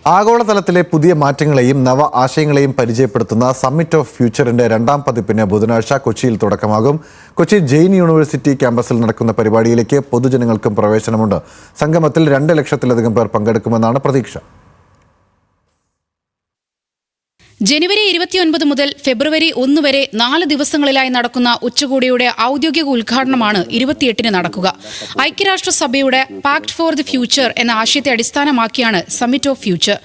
ആഗോളതലത്തിലെ പുതിയ മാറ്റങ്ങളെയും നവ ആശയങ്ങളെയും പരിചയപ്പെടുത്തുന്ന സമ്മിറ്റ് ഓഫ് ഫ്യൂച്ചറിന്റെ രണ്ടാം പതിപ്പിന് ബുധനാഴ്ച കൊച്ചിയിൽ തുടക്കമാകും. കൊച്ചി ജെയിൻ യൂണിവേഴ്സിറ്റി ക്യാമ്പസിൽ നടക്കുന്ന പരിപാടിയിലേക്ക് പൊതുജനങ്ങൾക്കും പ്രവേശനമുണ്ട്. സംഗമത്തിൽ 2 ലക്ഷത്തിലധികം പേർ പങ്കെടുക്കുമെന്നാണ് പ്രതീക്ഷ. ജനുവരി 29 മുതൽ ഫെബ്രുവരി 1 വരെ 4 ദിവസങ്ങളിലായി നടക്കുന്ന ഉച്ചകോടിയുടെ ഔദ്യോഗിക ഉദ്ഘാടനമാണ് 28-ന് നടക്കുക. ഐക്യരാഷ്ട്രസഭയുടെ പാക്ട് ഫോർ ദി ഫ്യൂച്ചർ എന്ന ആശയത്തെ അടിസ്ഥാനമാക്കിയാണ് സമ്മിറ്റ് ഓഫ് ഫ്യൂച്ചർ.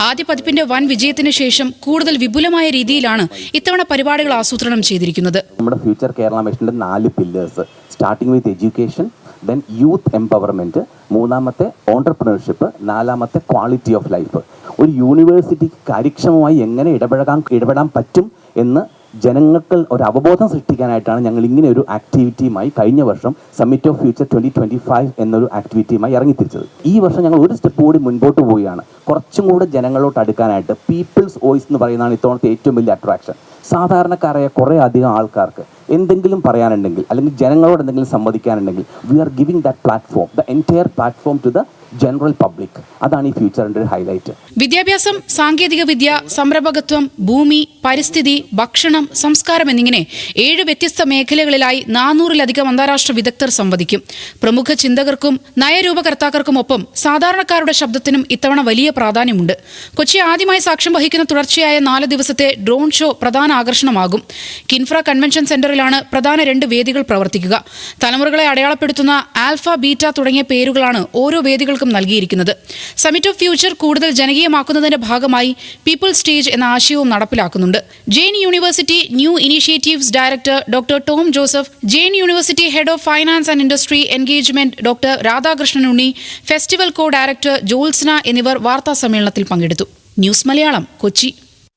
ആദ്യ പതിപ്പിന്റെ വൻ വിജയത്തിന് ശേഷം കൂടുതൽ വിപുലമായ രീതിയിലാണ് ഇത്തവണ പരിപാടികൾ ആസൂത്രണം ചെയ്തിരിക്കുന്നത്. നമ്മുടെ ഫ്യൂച്ചർ കേരള മിഷന്റെ 4 pillars, starting with education, then youth empowerment, മൂന്നാമത്തെ ഓൺട്രപ്രണർഷിപ്പ്, നാലാമത്തെ ക്വാളിറ്റി ഓഫ് ലൈഫ്. ഒരു യൂണിവേഴ്സിറ്റിക്ക് കാര്യക്ഷമമായി എങ്ങനെ ഇടപെടാൻ പറ്റും എന്ന് ജനങ്ങൾക്ക് ഒരു അവബോധം സൃഷ്ടിക്കാനായിട്ടാണ് ഞങ്ങൾ ഇങ്ങനെ ഒരു ആക്ടിവിറ്റിയുമായി കഴിഞ്ഞ വർഷം സമ്മിറ്റ് ഓഫ് ഫ്യൂച്ചർ 2025 എന്നൊരു ആക്ടിവിറ്റിയുമായി ഇറങ്ങിത്തിരിച്ചത്. ഈ വർഷം ഞങ്ങൾ ഒരു സ്റ്റെപ്പ് കൂടി മുൻപോട്ട് പോവുകയാണ്. കുറച്ചും കൂടെ ജനങ്ങളോട്ട് അടുക്കാനായിട്ട് പീപ്പിൾസ് വോയിസ് എന്ന് പറയുന്നതാണ് ഇത്തവണത്തെ ഏറ്റവും വലിയ അട്രാക്ഷൻ. സാധാരണക്കാരായ കുറേ അധികം ആൾക്കാർക്ക് എന്തെങ്കിലും പറയാനുണ്ടെങ്കിൽ അല്ലെങ്കിൽ ജനങ്ങളോട് എന്തെങ്കിലും സംവദിക്കാനുണ്ടെങ്കിൽ we are giving that platform, the entire platform to the general public. അതാണ് ഈ ഫ്യൂച്ചറിന്റെ ഒരു ഹൈലൈറ്റ്. വിദ്യാഭ്യാസം, സാങ്കേതിക വിദ്യ, സംരംഭകത്വം, ഭൂമി, പരിസ്ഥിതി, ഭക്ഷണം, സംസ്കാരം എന്നിങ്ങനെ 7 വ്യത്യസ്ത മേഖലകളിലായി 400-ലധികം അന്താരാഷ്ട്ര വിദഗ്ധർ സംവദിക്കും. പ്രമുഖ ചിന്തകർക്കും നയരൂപകർത്താക്കൾക്കുമൊപ്പം സാധാരണക്കാരുടെ ശബ്ദത്തിനും ഇത്തവണ വലിയ പ്രാധാന്യമുണ്ട്. കൊച്ചി ആദ്യമായി സാക്ഷ്യം വഹിക്കുന്ന തുടർച്ചയായ 4 ദിവസത്തെ ഡ്രോൺ ഷോ പ്രധാന ആകർഷണമാകും. കിൻഫ്ര കൺവെൻഷൻ സെന്ററിലാണ് പ്രധാന 2 വേദികൾ പ്രവർത്തിക്കുക. തലമുറകളെ അടയാളപ്പെടുത്തുന്ന ആൽഫ, ബീറ്റ തുടങ്ങിയ പേരുകളാണ് ഓരോ വേദികൾക്കും നൽകിയിരിക്കുന്നത്. സമ്മിറ്റ് ഓഫ് ഫ്യൂച്ചർ കൂടുതൽ ജനകീയമാക്കുന്നതിന്റെ ഭാഗമായി പീപ്പിൾ സ്റ്റേജ് എന്ന ആശയവും നടപ്പിലാക്കുന്നുണ്ട്. Jain university new initiatives director doctor Tom Joseph, Jain university head of finance and industry engagement doctor Radhakrishnan Unni, festival co director Jyotsna എന്നിവർ വാർത്താ സമ്മേളനത്തിൽ പങ്കെടുത്തു. ന്യൂസ് മലയാളം, കൊച്ചി.